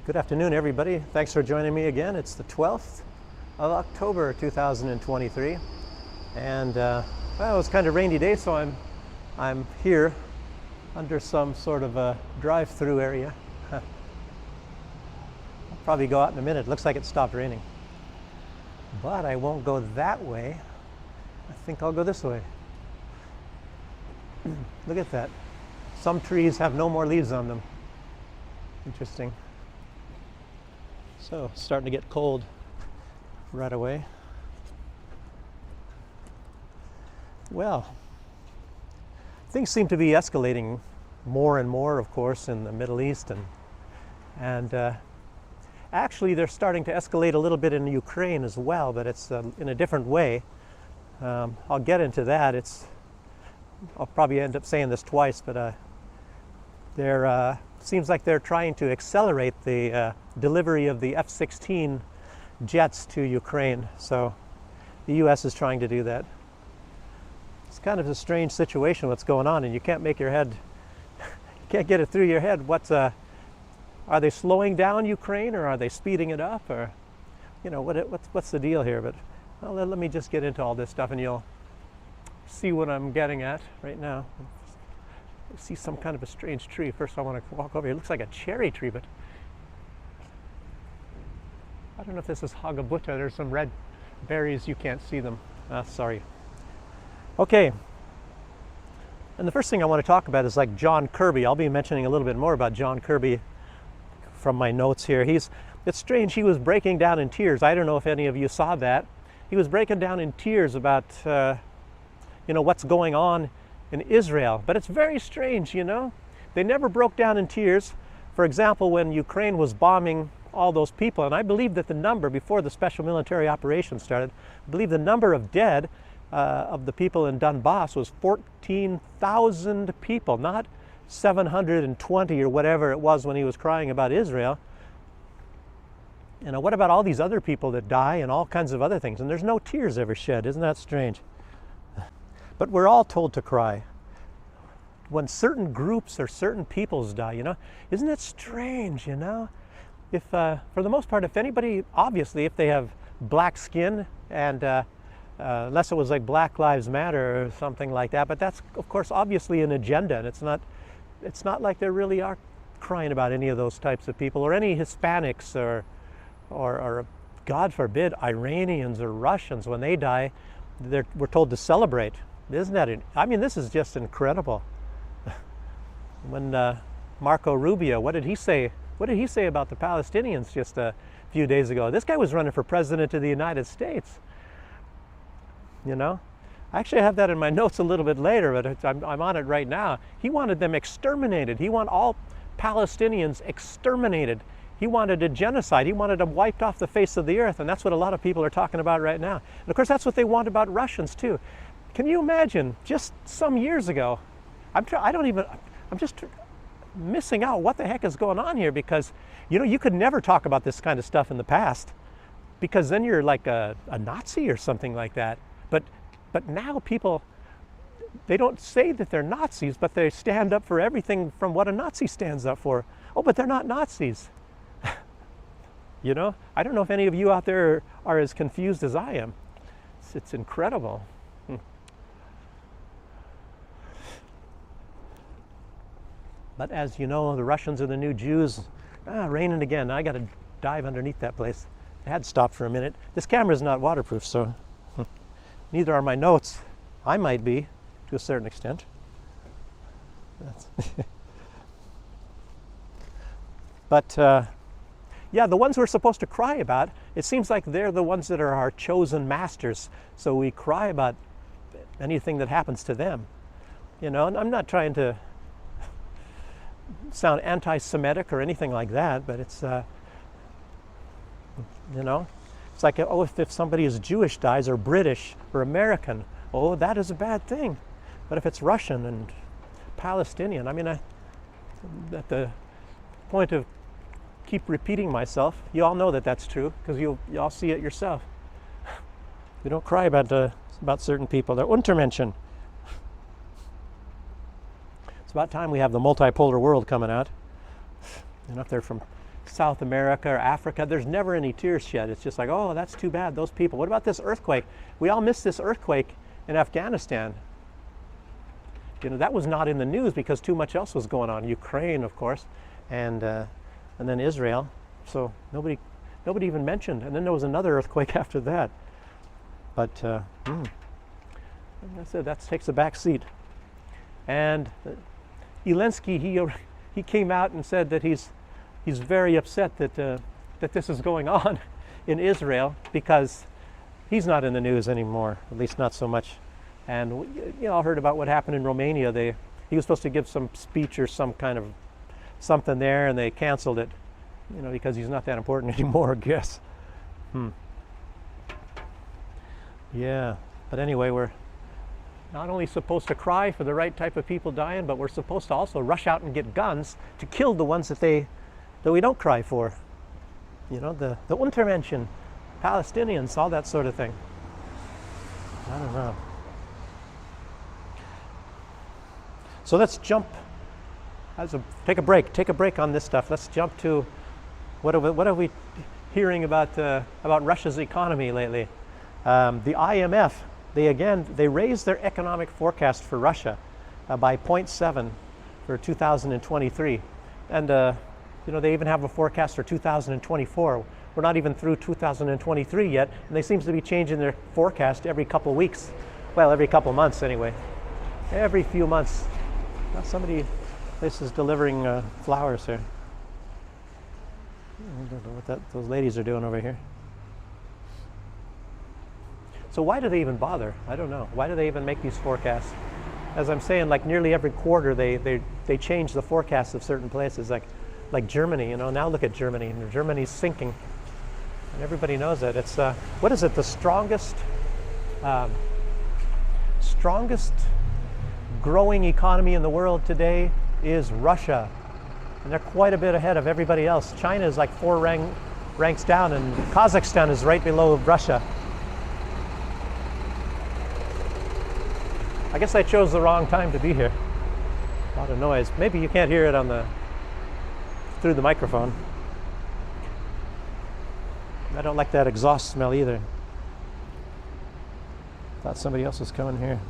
Good afternoon, everybody. Thanks for joining me again. It's the 12th of October 2023, and well, it was kind of rainy day, so I'm here under some sort of a drive-through area. I'll probably go out in a minute. It looks like it stopped raining, but I won't go that way. I think I'll go this way. Look at that. Some trees have no more leaves on them. Interesting. So, starting to get cold right away. Well, things seem to be escalating more and more, of course, in the Middle East, and actually they're starting to escalate a little bit in Ukraine as well, but it's in a different way. I'll get into that. I'll probably end up saying this twice, but seems like they're trying to accelerate the delivery of the F-16 jets to Ukraine. So the U.S. is trying to do that. It's kind of a strange situation what's going on, and you can't make your head, you can't get it through your head. Are they slowing down Ukraine, or are they speeding it up, or what's the deal here? But well, let me just get into all this stuff, and you'll see what I'm getting at right now. I see some kind of a strange tree. First I want to walk over here. It looks like a cherry tree, but I don't know if this is Hagabuta. There's some red berries. You can't see them. Sorry. Okay. And the first thing I want to talk about is like John Kirby. I'll be mentioning a little bit more about John Kirby from my notes here. It's strange. He was breaking down in tears. I don't know if any of you saw that. He was breaking down in tears about what's going on in Israel. But it's very strange, They never broke down in tears. For example, when Ukraine was bombing all those people, and I believe that the number, before the special military operation started, I believe the number of dead of the people in Donbass was 14,000 people, not 720 or whatever it was when he was crying about Israel. What about all these other people that die and all kinds of other things? And there's no tears ever shed. Isn't that strange? But we're all told to cry when certain groups or certain peoples die, Isn't it strange, If, for the most part, if anybody, obviously, if they have black skin, and unless it was like Black Lives Matter or something like that, but that's, of course, obviously an agenda, and it's not like they really are crying about any of those types of people, or any Hispanics, or God forbid, Iranians or Russians. When they die, we're told to celebrate. Isn't that this is just incredible. When Marco Rubio, what did he say about the Palestinians just a few days ago? This guy was running for president of the United States. I actually have that in my notes a little bit later, but I'm on it right now. He wanted them exterminated. He wanted all Palestinians exterminated. He wanted a genocide. He wanted them wiped off the face of the earth, and that's what a lot of people are talking about right now. And of course, that's what they want about Russians too. Can you imagine, just some years ago, I'm just missing out what the heck is going on here, because you could never talk about this kind of stuff in the past, because then you're like a Nazi or something like that. But now people, they don't say that they're Nazis, but they stand up for everything from what a Nazi stands up for. Oh, but they're not Nazis. I don't know if any of you out there are as confused as I am. It's incredible. But as you know, the Russians are the new Jews. Raining again. I got to dive underneath that place. It had stopped for a minute. This camera is not waterproof, so neither are my notes. I might be, to a certain extent. But yeah, the ones we're supposed to cry about, it seems like they're the ones that are our chosen masters. So we cry about anything that happens to them. And I'm not trying to sound anti-Semitic or anything like that, but it's it's like, if somebody is Jewish dies, or British or American, that is a bad thing. But if it's Russian and Palestinian, at the point of keep repeating myself, you all know that that's true, because you all see it yourself. We don't cry about certain people. They're Untermenschen. It's about time we have the multipolar world coming out. If they're from South America or Africa, there's never any tears shed. It's just like, oh, that's too bad, those people. What about this earthquake? We all missed this earthquake in Afghanistan. You know, that was not in the news because too much else was going on. Ukraine, of course, and then Israel. So nobody even mentioned. And then there was another earthquake after that. But like I said, that takes a back seat. And Zelensky, he came out and said that he's very upset that this is going on in Israel because he's not in the news anymore, at least not so much. And you all heard about what happened in Romania. He was supposed to give some speech or some kind of something there, and they canceled it, you know, because he's not that important anymore, I guess. Yeah, but anyway, we're not only supposed to cry for the right type of people dying, but we're supposed to also rush out and get guns to kill the ones that we don't cry for. You know, the Untermenschen, Palestinians, all that sort of thing. I don't know. So let's jump. Take a break on this stuff. Let's jump to what are we hearing about Russia's economy lately? The IMF, they raised their economic forecast for Russia by 0.7 for 2023, and you know, they even have a forecast for 2024. We're not even through 2023 yet, and they seem to be changing their forecast every couple of weeks. Well, every couple of months anyway. Every few months. This is delivering flowers here. I don't know what those ladies are doing over here. So why do they even bother? I don't know. Why do they even make these forecasts? As I'm saying, like nearly every quarter they change the forecast of certain places, like Germany. You know, now look at Germany. Germany's sinking, and everybody knows it. It's what is it? The strongest growing economy in the world today is Russia, and they're quite a bit ahead of everybody else. China is like 4 ranks down, and Kazakhstan is right below Russia. I guess I chose the wrong time to be here. A lot of noise. Maybe you can't hear it through the microphone. I don't like that exhaust smell either. Thought somebody else was coming here.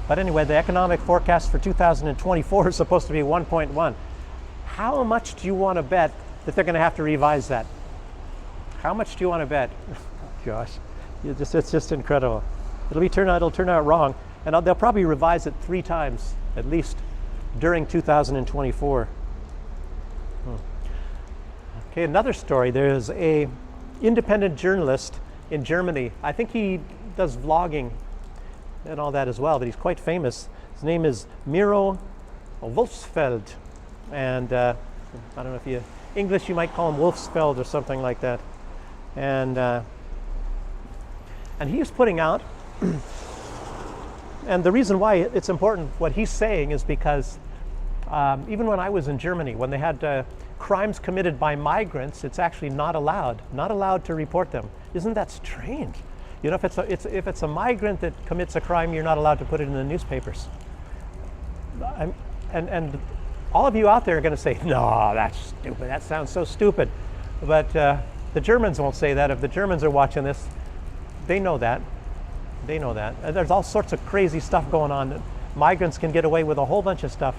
But anyway, the economic forecast for 2024 is supposed to be 1.1. How much do you want to bet that they're going to have to revise that? How much do you want to bet? Gosh, it's just incredible. It'll turn out wrong, and they'll probably revise it 3 times at least during 2024. Okay, another story. There's a independent journalist in Germany. I think he does vlogging and all that as well, but he's quite famous. His name is Miro Wolfsfeld, and I don't know if you English you might call him Wolfsfeld or something like that. And he's putting out, and the reason why it's important what he's saying is because even when I was in Germany, when they had crimes committed by migrants, it's actually not allowed to report them. Isn't that strange? You know, if it's a migrant that commits a crime, you're not allowed to put it in the newspapers. And all of you out there are going to say, no, that's stupid. That sounds so stupid. But the Germans won't say that. If the Germans are watching this, they know that. They know that. And there's all sorts of crazy stuff going on. Migrants can get away with a whole bunch of stuff.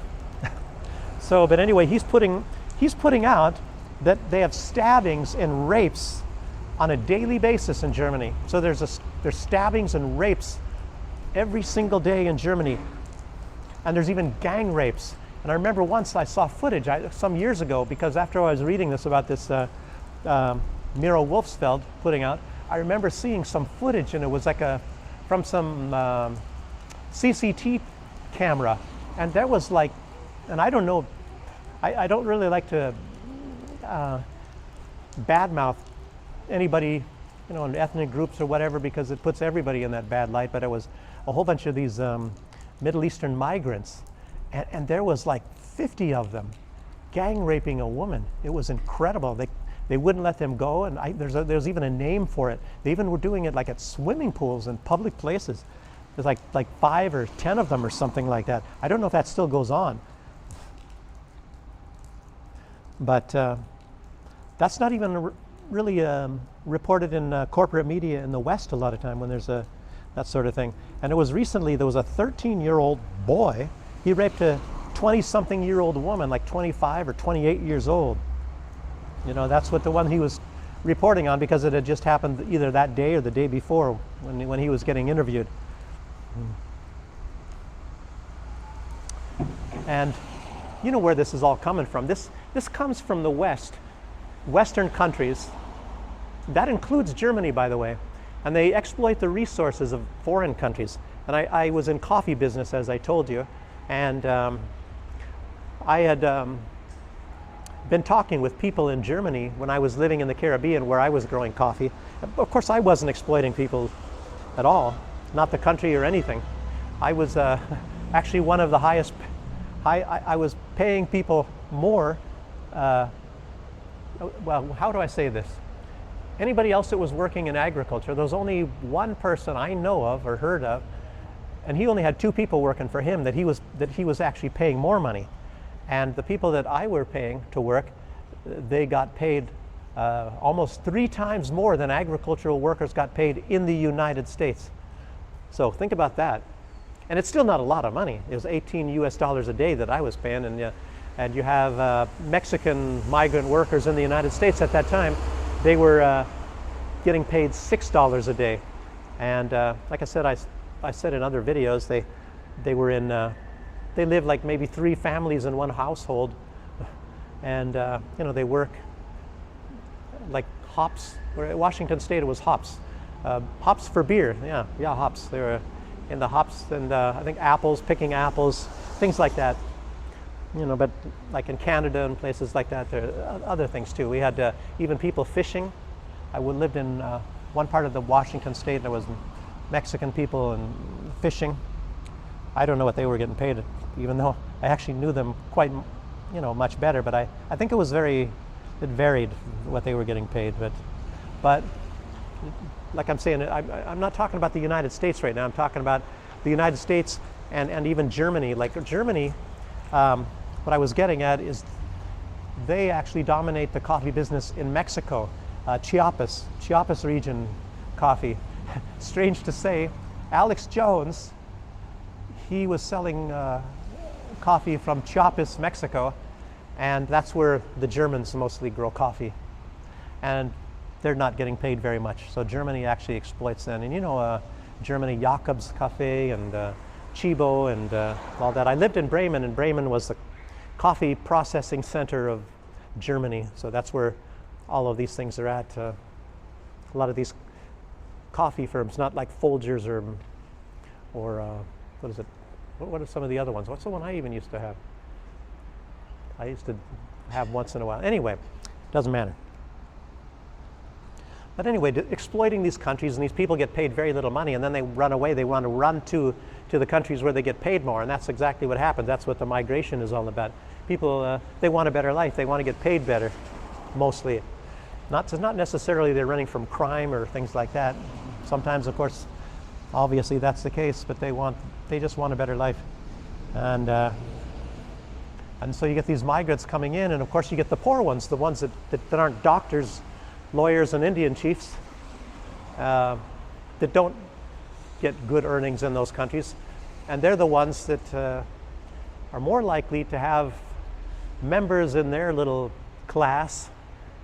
So, but anyway, he's putting out that they have stabbings and rapes on a daily basis in Germany. So there's stabbings and rapes every single day in Germany. And there's even gang rapes. And I remember once I saw footage some years ago, because after I was reading this about this Miro Wolfsfeld putting out, I remember seeing some footage, and it was like from some CCTV camera. And that was like, and I don't know, I don't really like to badmouth anybody, you know, in ethnic groups or whatever, because it puts everybody in that bad light. But it was a whole bunch of these Middle Eastern migrants, and there was like 50 of them gang raping a woman. It was incredible. They wouldn't let them go, and there's even a name for it. They even were doing it like at swimming pools and public places. There's like 5 or 10 of them or something like that. I don't know if that still goes on. But that's not even really reported in corporate media in the West a lot of time when there's that sort of thing. And it was recently, there was a 13-year-old boy, he raped a 20-something-year-old woman, like 25 or 28 years old. You know, that's what the one he was reporting on, because it had just happened either that day or the day before when he was getting interviewed. And you know where this is all coming from. This comes from the West, Western countries. That includes Germany, by the way. And they exploit the resources of foreign countries. And I was in coffee business, as I told you, and I had been talking with people in Germany when I was living in the Caribbean where I was growing coffee. Of course, I wasn't exploiting people at all, not the country or anything. I was actually one of the highest, I was paying people more, well, how do I say this? Anybody else that was working in agriculture, there was only one person I know of or heard of, and he only had 2 people working for him that he was actually paying more money. And the people that I were paying to work, they got paid almost 3 times more than agricultural workers got paid in the United States. So think about that. And it's still not a lot of money. It was 18 US dollars a day that I was paying, and you have Mexican migrant workers in the United States at that time. They were getting paid $6 a day. And like I said, I said in other videos, they were in, they live like maybe 3 families in one household. And you know, they work like hops. At Washington State, it was hops. Hops for beer, yeah, hops. They were in the hops, and I think apples, picking apples, things like that. You know, but like in Canada and places like that, there are other things too. We had even people fishing. I lived in one part of the Washington State. There was Mexican people and fishing. I don't know what they were getting paid, even though I actually knew them quite, you know, much better. But I think it was it varied what they were getting paid. But like I'm saying, I'm not talking about the United States right now. I'm talking about the United States and even Germany. Like Germany, what I was getting at is they actually dominate the coffee business in Mexico, Chiapas region coffee. Strange to say, Alex Jones, he was selling coffee from Chiapas, Mexico, and that's where the Germans mostly grow coffee. And they're not getting paid very much. So Germany actually exploits them. And you know, Germany, Jakobs Cafe and Chibo and all that. I lived in Bremen, and Bremen was the coffee processing center of Germany. So that's where all of these things are at. A lot of these coffee firms, not like Folgers or what is it? What are some of the other ones? What's the one I even used to have? I used to have once in a while. Anyway, doesn't matter. But anyway, exploiting these countries, and these people get paid very little money, and then they run away. They want to run to the countries where they get paid more, and that's exactly what happens. That's what the migration is all about. People, they want a better life. They want to get paid better, mostly. Not necessarily they're running from crime or things like that. Sometimes, of course, obviously that's the case, but they just want a better life. And so you get these migrants coming in, and of course you get the poor ones, the ones that aren't doctors, lawyers, and Indian chiefs, that don't get good earnings in those countries. And they're the ones that are more likely to have members in their little class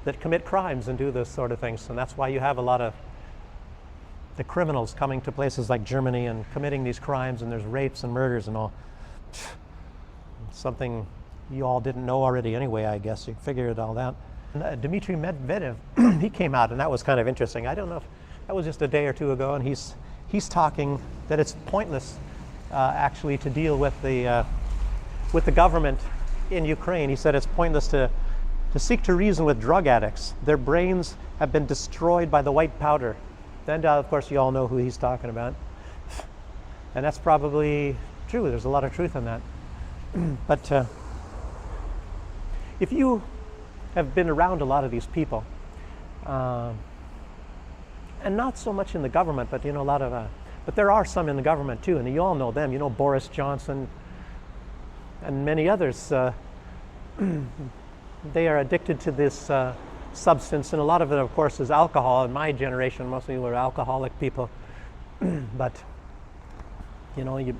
that commit crimes and do this sort of things. And that's why you have a lot of the criminals coming to places like Germany and committing these crimes, and there's rapes and murders and all. Something you all didn't know already anyway, I guess. You figured all that. Dmitry Medvedev, he came out, and that was kind of interesting. I don't know if that was just a day or 2 ago, and he's talking that it's pointless actually to deal with the government in Ukraine. He said it's pointless to seek to reason with drug addicts. Their brains have been destroyed by the white powder. Then, of course, you all know who he's talking about. And that's probably true. There's a lot of truth in that. But if you have been around a lot of these people, and not so much in the government, but you know, but there are some in the government too, and you all know them. You know, Boris Johnson and many others. they are addicted to this substance, and a lot of it, of course, is alcohol. In my generation, mostly were alcoholic people. But you know, you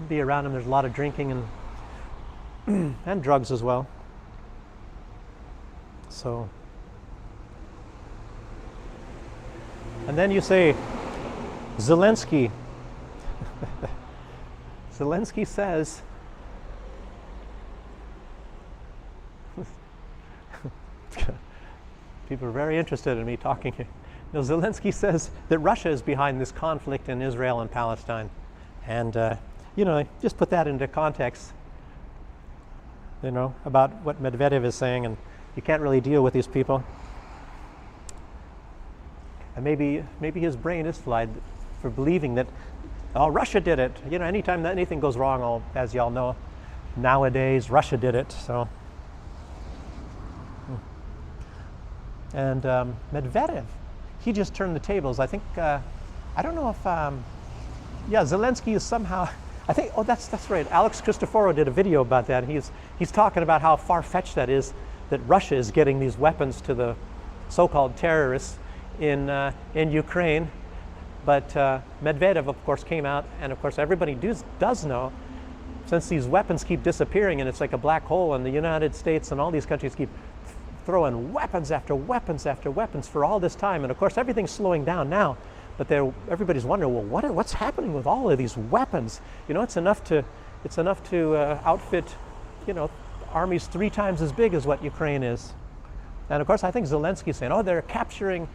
be around them, there's a lot of drinking and drugs as well. So, and then you say, Zelensky. Zelensky says, people are very interested in me talking here. You know, Zelensky says that Russia is behind this conflict in Israel and Palestine. And, you know, just put that into context, you know, about what Medvedev is saying, and you can't really deal with these people. And maybe his brain is fried for believing that, oh, Russia did it. You know, anytime that anything goes wrong, as y'all know, nowadays, Russia did it, so. And Medvedev, he just turned the tables. I think, I don't know if, yeah, Zelensky is somehow, I think, oh, that's right. Alex Cristoforo did a video about that. He's talking about how far-fetched that is, that Russia is getting these weapons to the so-called terrorists in Ukraine. But Medvedev, of course, came out, and of course everybody does know, since these weapons keep disappearing and it's like a black hole, and the United States and all these countries keep throwing weapons after weapons after weapons for all this time, and of course everything's slowing down now, but everybody's wondering, well, what's happening with all of these weapons? You know, it's enough to outfit, you know, armies 3 times as big as what Ukraine is. And of course I think Zelensky's saying, oh,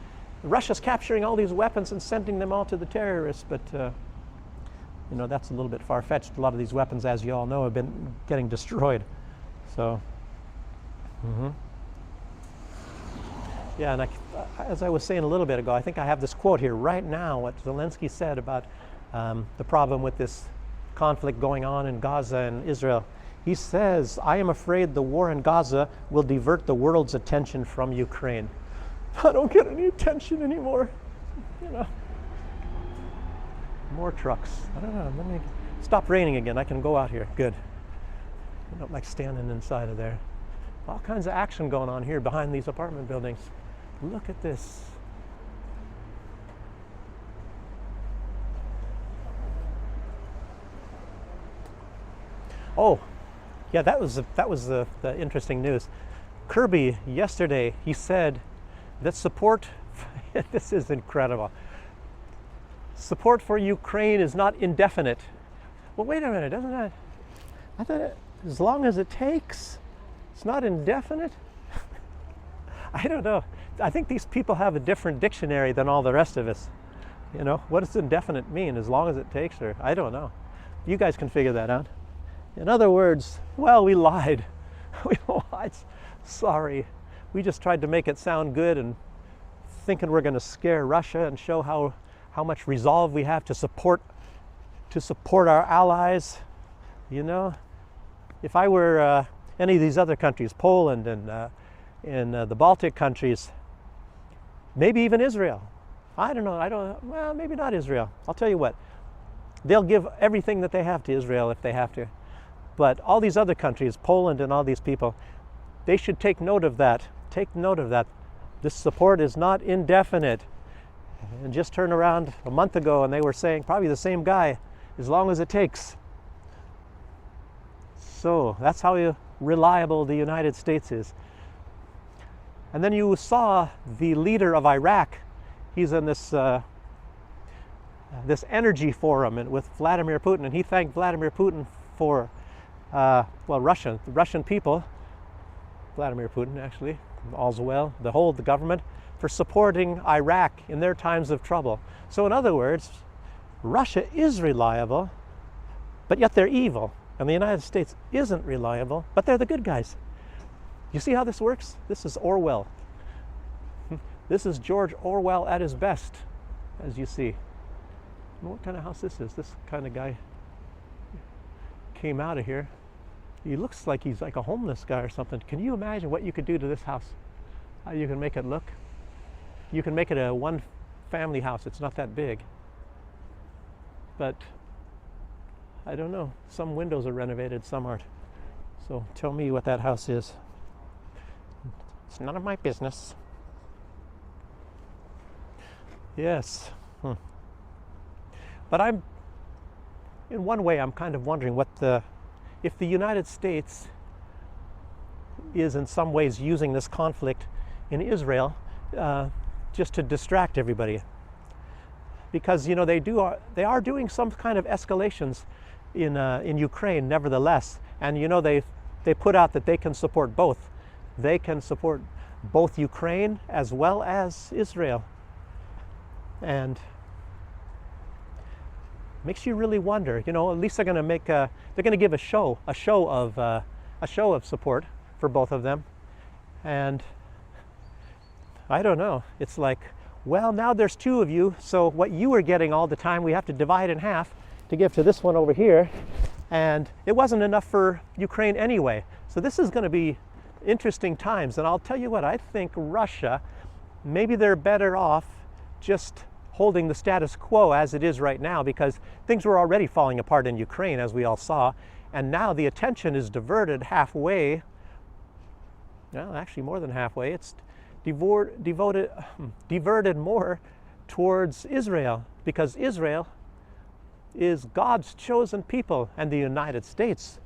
Russia's capturing all these weapons and sending them all to the terrorists, but you know, that's a little bit far-fetched. A lot of these weapons, as you all know, have been getting destroyed. So, yeah, and as I was saying a little bit ago, I think I have this quote here right now, what Zelensky said about the problem with this conflict going on in Gaza and Israel. He says, I am afraid the war in Gaza will divert the world's attention from Ukraine. I don't get any attention anymore, you know. More trucks. I don't know, let me stop raining again. I can go out here, good. I don't like standing inside of there. All kinds of action going on here behind these apartment buildings. Look at this. Oh, yeah, that was the interesting news. Kirby yesterday, he said that support, this is incredible. Support for Ukraine is not indefinite. Well, wait a minute, doesn't that? I thought as long as it takes, it's not indefinite. I don't know. I think these people have a different dictionary than all the rest of us. You know, what does indefinite mean? As long as it takes, or I don't know. You guys can figure that out. In other words, well, we lied. We lied. Sorry. We just tried to make it sound good and thinking we're going to scare Russia and show how much resolve we have to support our allies. You know, if I were any of these other countries, Poland and the Baltic countries, maybe even Israel. I don't know. Well, maybe not Israel. I'll tell you what. They'll give everything that they have to Israel if they have to. But all these other countries, Poland and all these people, they should take note of that. Take note of that. This support is not indefinite. And just turn around a month ago and they were saying, probably the same guy, as long as it takes. So that's how reliable the United States is. And then you saw the leader of Iraq. He's in this energy forum with Vladimir Putin, and he thanked Vladimir Putin for, the Russian people, Vladimir Putin actually, all's well, the government, for supporting Iraq in their times of trouble. So in other words, Russia is reliable, but yet they're evil. And the United States isn't reliable, but they're the good guys. You see how this works? This is Orwell. This is George Orwell at his best, as you see. What kind of house this is? This kind of guy came out of here. He looks like he's like a homeless guy or something. Can you imagine what you could do to this house? How you can make it look? You can make it a one-family house. It's not that big. But I don't know. Some windows are renovated, some aren't. So tell me what that house is. It's none of my business. Yes. But in one way, I'm kind of wondering if the United States is in some ways using this conflict in Israel just to distract everybody. Because they are doing some kind of escalations in Ukraine, nevertheless, and they put out that they can support both. They can support both Ukraine as well as Israel, and makes you really wonder. At least they're going to give a show of support for both of them, and I don't know. It's like, well, now there's two of you, so what you were getting all the time, we have to divide in half to give to this one over here, and it wasn't enough for Ukraine anyway. So this is going to be interesting times, and I'll tell you what, I think Russia, maybe they're better off just holding the status quo as it is right now, because things were already falling apart in Ukraine, as we all saw, and now the attention is diverted halfway, well, actually more than halfway. It's diverted more towards Israel, because Israel is God's chosen people, and the United States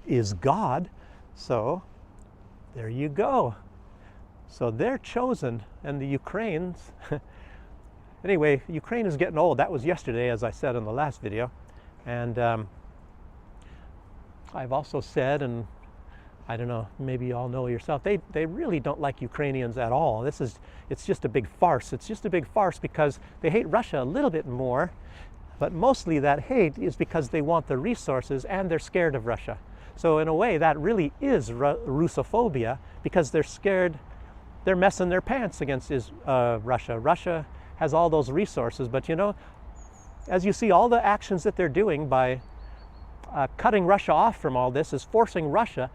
is God. So there you go. So they're chosen, and the Ukrainians anyway, Ukraine is getting old. That was yesterday, as I said in the last video, and I've also said, and I don't know, maybe you all know yourself, they really don't like Ukrainians at all. It's just a big farce. It's just a big farce because they hate Russia a little bit more, but mostly that hate is because they want the resources and they're scared of Russia. So in a way, that really is Russophobia, because they're scared, they're messing their pants against Russia. Russia has all those resources, but as you see, all the actions that they're doing by cutting Russia off from all this is forcing Russia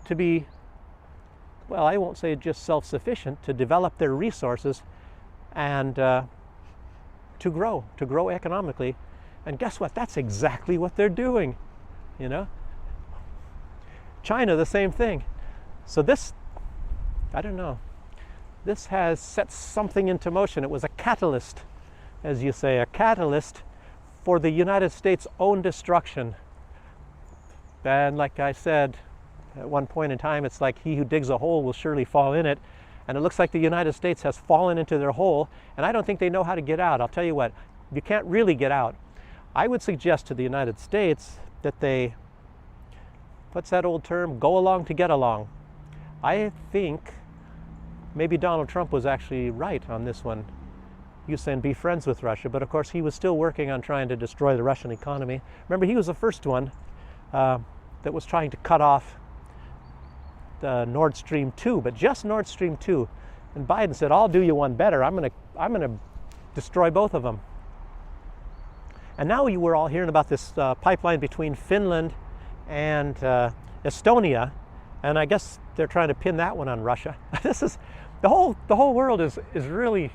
to be, well, I won't say just self-sufficient, to develop their resources and to grow economically. And guess what? That's exactly what they're doing, China, the same thing. So this, I don't know, this has set something into motion. It was a catalyst, as you say, a catalyst for the United States' own destruction. And like I said, at one point in time, it's like he who digs a hole will surely fall in it. And it looks like the United States has fallen into their hole, and I don't think they know how to get out. I'll tell you what, you can't really get out. I would suggest to the United States that they, what's that old term? Go along to get along. I think maybe Donald Trump was actually right on this one. He was saying be friends with Russia, but of course he was still working on trying to destroy the Russian economy. Remember, he was the first one that was trying to cut off the Nord Stream 2, but just Nord Stream 2. And Biden said, I'll do you one better. I'm gonna destroy both of them. And now we're all hearing about this pipeline between Finland and Estonia, and I guess they're trying to pin that one on Russia. This is the whole world is really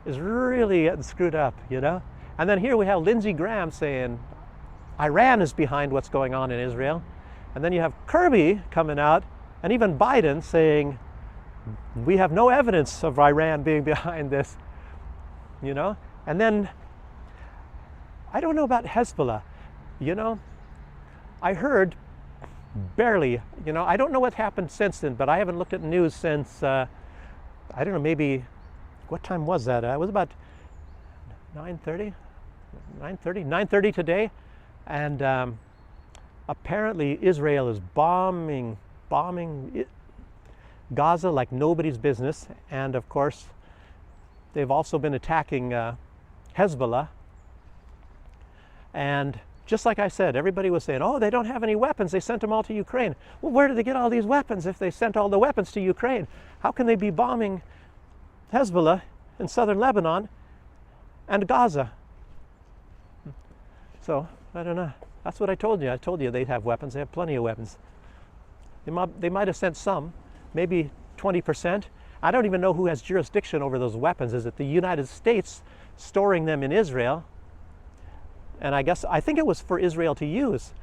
getting screwed up, And then here we have Lindsey Graham saying Iran is behind what's going on in Israel, and then you have Kirby coming out, and even Biden saying we have no evidence of Iran being behind this, And then I don't know about Hezbollah, I heard barely, I don't know what happened since then, but I haven't looked at the news since, I don't know, maybe, what time was that? It was about 9:30 today, and apparently Israel is bombing Gaza like nobody's business, and of course they've also been attacking Hezbollah. And just like I said, everybody was saying, oh, they don't have any weapons, they sent them all to Ukraine. Well, where did they get all these weapons if they sent all the weapons to Ukraine? How can they be bombing Hezbollah in southern Lebanon and Gaza? So, I don't know. That's what I told you. I told you they'd have weapons. They have plenty of weapons. They might have sent some, maybe 20%. I don't even know who has jurisdiction over those weapons. Is it the United States storing them in Israel? And I think it was for Israel to use.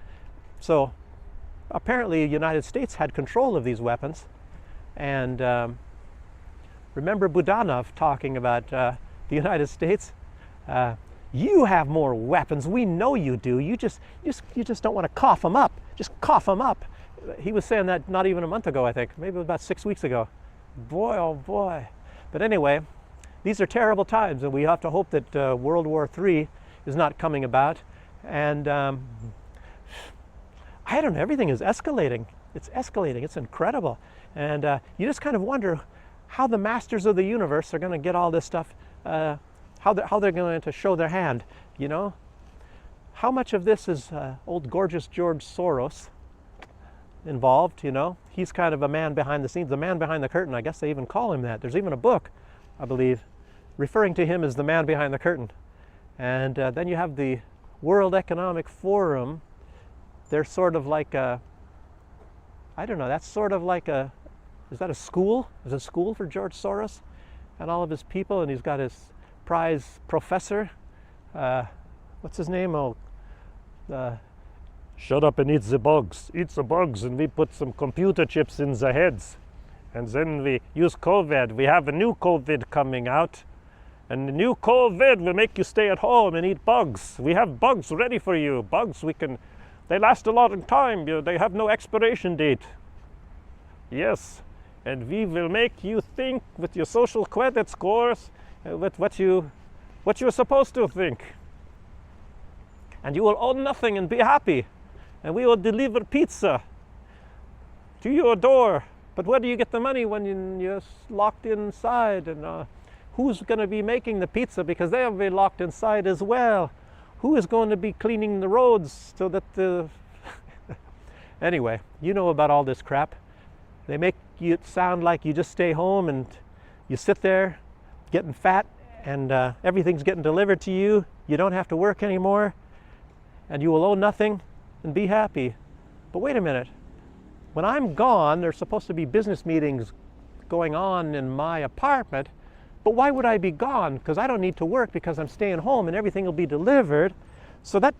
So apparently the United States had control of these weapons. And Remember Budanov talking about the United States? You have more weapons. We know you do. You just don't want to cough them up. Just cough them up. He was saying that not even a month ago, I think. Maybe about 6 weeks ago. Boy, oh boy. But anyway, these are terrible times, and we have to hope that World War III is not coming about. And I don't know, everything is escalating. It's escalating. It's incredible. And you just kind of wonder how the masters of the universe are going to get all this stuff, how they're going to show their hand, you know? How much of this is old gorgeous George Soros involved, you know? He's kind of a man behind the scenes, the man behind the curtain. I guess they even call him that. There's even a book, I believe, referring to him as the man behind the curtain. And then you have the World Economic Forum. They're sort of like a, I don't know, that's sort of like a, is that a school? Is it a school for George Soros and all of his people? And he's got his prize professor. What's his name? Oh, shut up and eat the bugs. Eat the bugs, and we put some computer chips in the heads. And then we use COVID. We have a new COVID coming out. And the new COVID will make you stay at home and eat bugs. We have bugs ready for you. Bugs, they last a long time. They have no expiration date. Yes. And we will make you think with your social credit scores with what you're supposed to think. And you will own nothing and be happy. And we will deliver pizza to your door. But where do you get the money when you're locked inside? And who's going to be making the pizza, because they'll be locked inside as well? Who is going to be cleaning the roads so that the... Anyway, you know about all this crap. They make you sound like you just stay home and you sit there getting fat, and everything's getting delivered to you. You don't have to work anymore, and you will owe nothing and be happy. But wait a minute. When I'm gone, there's supposed to be business meetings going on in my apartment. But why would I be gone? Because I don't need to work, because I'm staying home and everything will be delivered. So that,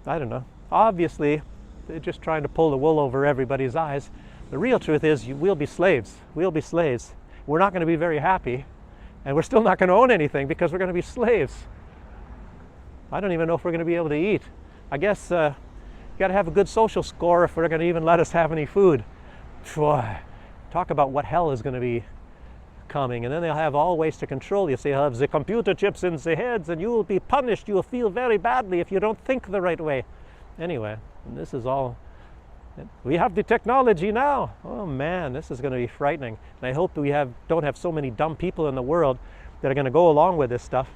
I don't know. Obviously, they're just trying to pull the wool over everybody's eyes. The real truth is we'll be slaves. We'll be slaves. We're not going to be very happy, and we're still not going to own anything because we're going to be slaves. I don't even know if we're going to be able to eat. I guess you got to have a good social score if they're going to even let us have any food. Boy, talk about what hell is going to be coming. And then they'll have all ways to control you. So you'll have the computer chips in the heads, and you will be punished. You will feel very badly if you don't think the right way. Anyway, this is all, we have the technology now. Oh man, this is going to be frightening. And I hope we don't have so many dumb people in the world that are going to go along with this stuff.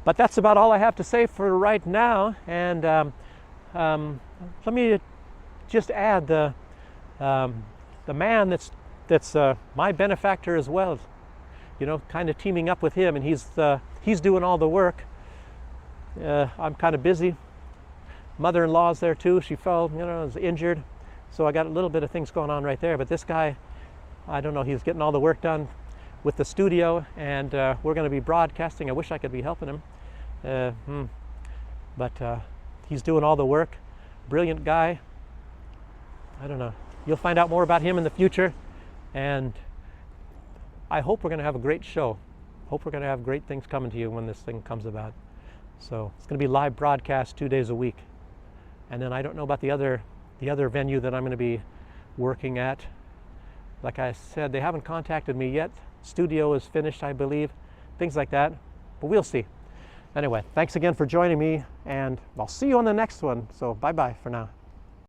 But that's about all I have to say for right now. And let me just add the man that's my benefactor as well. You know, kind of teaming up with him, and he's doing all the work. I'm kind of busy. Mother-in-law's there too. She fell, is injured, so I got a little bit of things going on right there. But this guy, I don't know, he's getting all the work done with the studio, and we're going to be broadcasting. I wish I could be helping him, but he's doing all the work. Brilliant guy. I don't know. You'll find out more about him in the future, and I hope we're going to have a great show. Hope we're going to have great things coming to you when this thing comes about. So it's going to be live broadcast 2 days a week. And then I don't know about the other venue that I'm going to be working at. Like I said, they haven't contacted me yet. Studio is finished, I believe. Things like that. But we'll see. Anyway, thanks again for joining me, and I'll see you on the next one. So bye-bye for now.